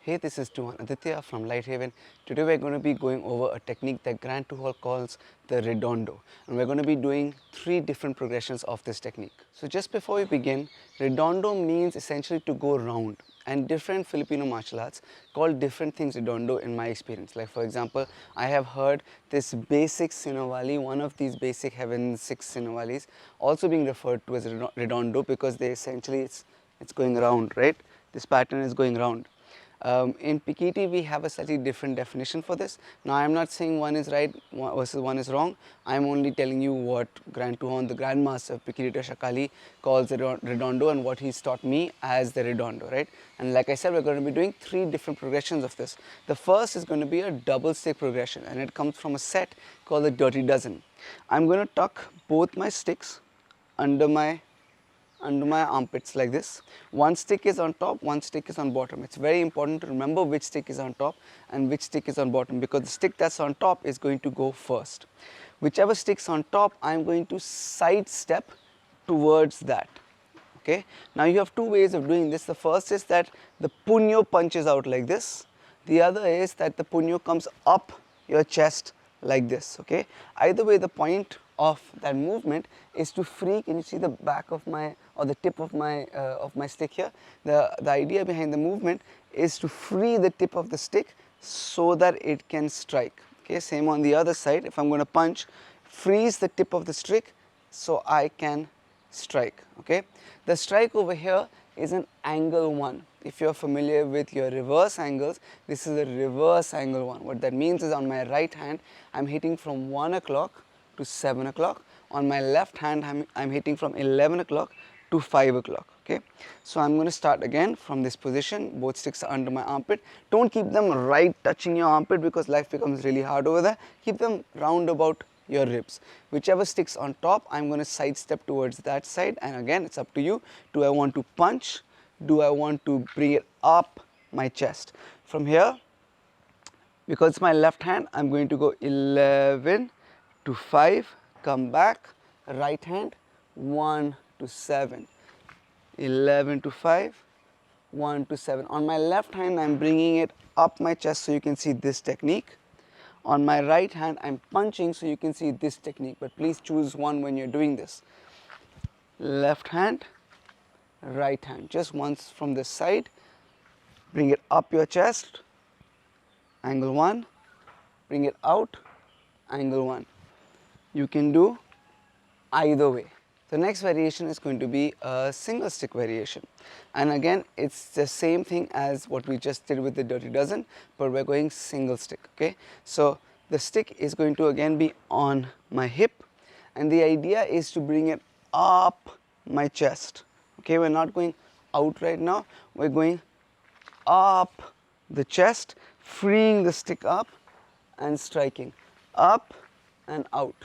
Hey, this is Tuan Aditya from LightHaven. Today we're going to be going over a technique that Grand Tuhal calls the Redondo. And we're going to be doing 3 different progressions of this technique. So just before we begin, Redondo means essentially to go round. And different Filipino martial arts call different things Redondo in my experience. Like for example, I have heard this basic Sinawali, one of these basic Heaven 6 Sinawalis, also being referred to as Redondo because they essentially, it's going round, right? This pattern is going round. In Pekiti, we have a slightly different definition for this. Now, I am not saying one is right versus one is wrong. I am only telling you what Grand Tuhon, the Grandmaster of Pekiti Tirsia Kali, calls the Redondo and what he's taught me as the Redondo, right? And like I said, we're going to be doing 3 different progressions of this. The first is going to be a double stick progression, and it comes from a set called the Dirty Dozen. I'm going to tuck both my sticks under my armpits like this. One stick is on top, one stick is on bottom. It's very important to remember which stick is on top and which stick is on bottom, because the stick that's on top is going to go first. Whichever stick's on top, I'm going to sidestep towards that. Okay. Now you have 2 ways of doing this. The first is that the punyo punches out like this. The other is that the punyo comes up your chest like this. Okay. Either way, the point of that movement is to free. Can you see the back of my, or the tip of my stick here? The idea behind the movement is to free the tip of the stick so that it can strike. Okay, same on the other side. If I'm going to punch, freeze the tip of the stick so I can strike. Okay, the strike over here is an angle 1. If you're familiar with your reverse angles, this is a reverse angle 1. What that means is on my right hand, I'm hitting from 1 o'clock to 7 o'clock. On my left hand, I'm hitting from 11 o'clock to 5 o'clock. Okay, so I'm going to start again from this position. Both sticks are under my armpit. Don't keep them right touching your armpit because life becomes really hard over there. Keep them round about your ribs. Whichever sticks on top, I'm going to sidestep towards that side, and again it's up to you. Do I want to punch? Do I want to bring it up my chest? From here, because it's my left hand, I'm going to go 11 to 5, come back, right hand, 1 to 7, 11 to 5, 1 to 7. On my left hand, I'm bringing it up my chest so you can see this technique. On my right hand, I'm punching so you can see this technique, but please choose one when you're doing this. Left hand, right hand, just once from this side, bring it up your chest, angle 1, bring it out, angle 1. You can do either way. The next variation is going to be a single stick variation, and again it's the same thing as what we just did with the Dirty Dozen, but we're going single stick. Okay, so the stick is going to again be on my hip, and the idea is to bring it up my chest. Okay, we're not going out right now, we're going up the chest, freeing the stick up and striking up and out,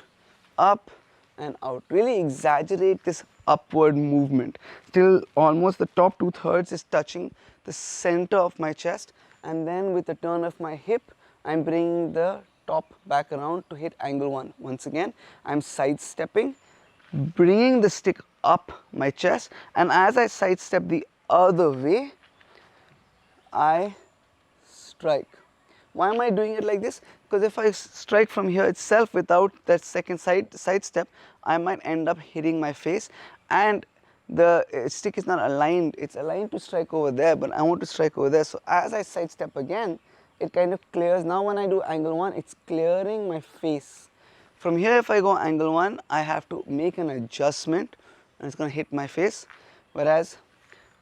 up and out. Really exaggerate this upward movement till almost the top 2/3 is touching the center of my chest, and then with the turn of my hip, I'm bringing the top back around to hit angle 1. Once again, I'm sidestepping, bringing the stick up my chest, and as I sidestep the other way, I strike. Why am I doing it like this? Because if I strike from here itself without that second side step, I might end up hitting my face, and the stick is not aligned. It's aligned to strike over there, but I want to strike over there. So as I sidestep again, it kind of clears. Now when I do angle 1, it's clearing my face. From here, if I go angle 1, I have to make an adjustment, and it's going to hit my face. Whereas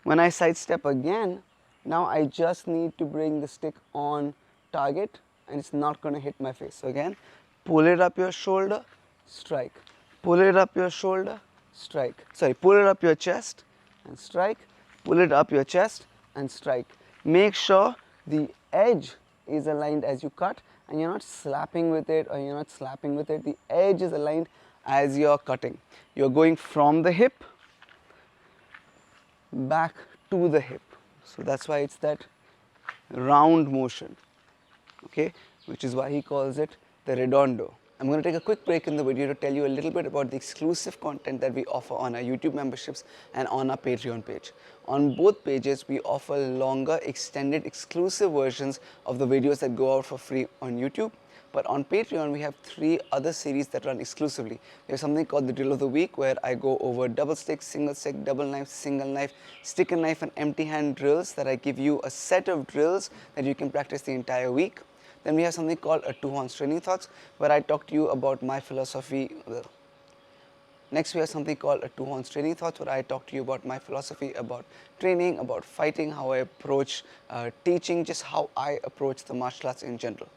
when I sidestep again, now I just need to bring the stick on target, and it's not going to hit my face. So again, pull it up your shoulder, strike. Pull it up your shoulder, strike. Sorry, pull it up your chest and strike. Pull it up your chest and strike. Make sure the edge is aligned as you cut, and you're not slapping with it, or you're not slapping with it. The edge is aligned as you're cutting. You're going from the hip back to the hip. So that's why it's that round motion. Okay, which is why he calls it the Redondo. I'm going to take a quick break in the video to tell you a little bit about the exclusive content that we offer on our YouTube memberships and on our Patreon page. On both pages, we offer longer, extended, exclusive versions of the videos that go out for free on YouTube. But on Patreon, we have 3 other series that run exclusively. We have something called the Drill of the Week, where I go over double stick, single stick, double knife, single knife, stick and knife and empty hand drills that I give you a set of drills that you can practice the entire week. Then we have something called a 2 horns training thoughts, where I talk to you about my philosophy. Next, we have something called a 2 horns training thoughts, where I talk to you about my philosophy about training, about fighting, how I approach teaching, just how I approach the martial arts in general.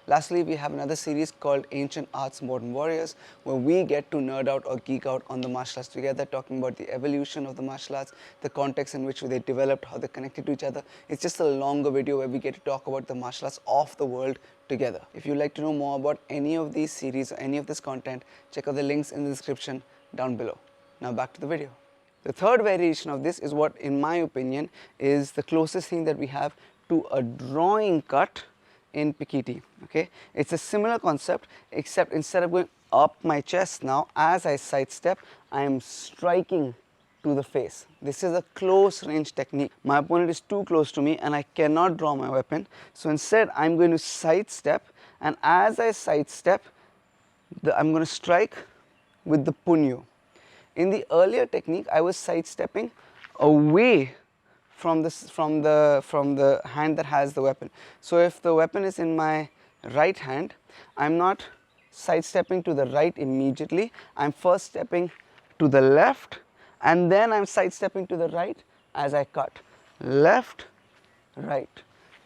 Lastly, we have another series called Ancient Arts Modern Warriors, where we get to nerd out or geek out on the martial arts together, talking about the evolution of the martial arts, the context in which they developed, how they connected to each other. It's just a longer video where we get to talk about the martial arts of the world together. If you'd like to know more about any of these series or any of this content, check out the links in the description down below. Now back to the video. The third variation of this is what, in my opinion, is the closest thing that we have to a drawing cut in Pekiti. Okay, it's a similar concept, except instead of going up my chest now, as I sidestep, I am striking to the face. This is a close range technique. My opponent is too close to me and I cannot draw my weapon. So instead, I'm going to sidestep, and as I sidestep, I'm going to strike with the punyo. In the earlier technique, I was sidestepping away from the hand that has the weapon. So if the weapon is in my right hand, I'm not sidestepping to the right immediately. I'm first stepping to the left, and then I'm sidestepping to the right as I cut. Left, right,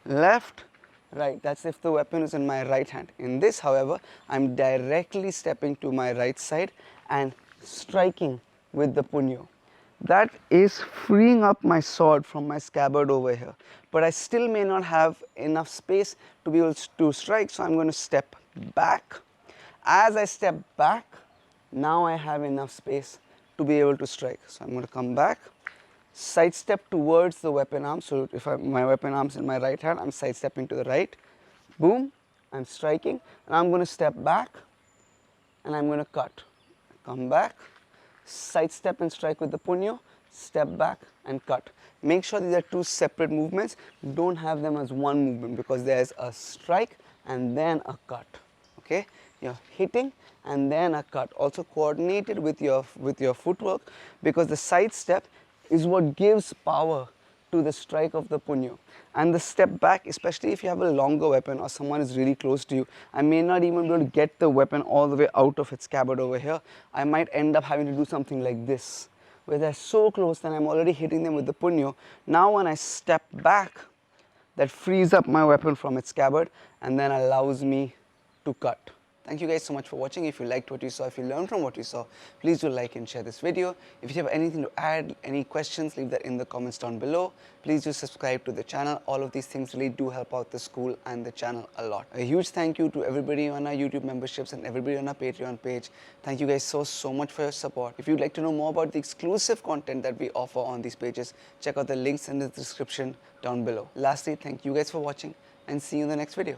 left, right. That's if the weapon is in my right hand. In this, however, I'm directly stepping to my right side and striking with the punyo. That is freeing up my sword from my scabbard over here, but I still may not have enough space to be able to strike, so I'm going to step back. As I step back, now I have enough space to be able to strike. So I'm going to come back, sidestep towards the weapon arm. So if my weapon arm is in my right hand, I'm sidestepping to the right. Boom, I'm striking, and I'm going to step back, and I'm going to cut. Come back, sidestep and strike with the punyo, step back and cut. Make sure these are 2 separate movements. Don't have them as one movement, because there's a strike and then a cut. Okay, you're hitting and then a cut. Also coordinated with your footwork, because the sidestep is what gives power to the strike of the punyo. And the step back, especially if you have a longer weapon or someone is really close to you, I may not even be able to get the weapon all the way out of its scabbard over here. I might end up having to do something like this, where they're so close that I'm already hitting them with the punyo. Now when I step back, that frees up my weapon from its scabbard and then allows me to cut. Thank you guys so much for watching. If you liked what you saw, if you learned from what you saw, please do like and share this video. If you have anything to add, any questions, leave that in the comments down below. Please do subscribe to the channel. All of these things really do help out the school and the channel a lot. A huge thank you to everybody on our YouTube memberships and everybody on our Patreon page. Thank you guys so much for your support. If you'd like to know more about the exclusive content that we offer on these pages, check out the links in the description down below. Lastly, thank you guys for watching, and see you in the next video.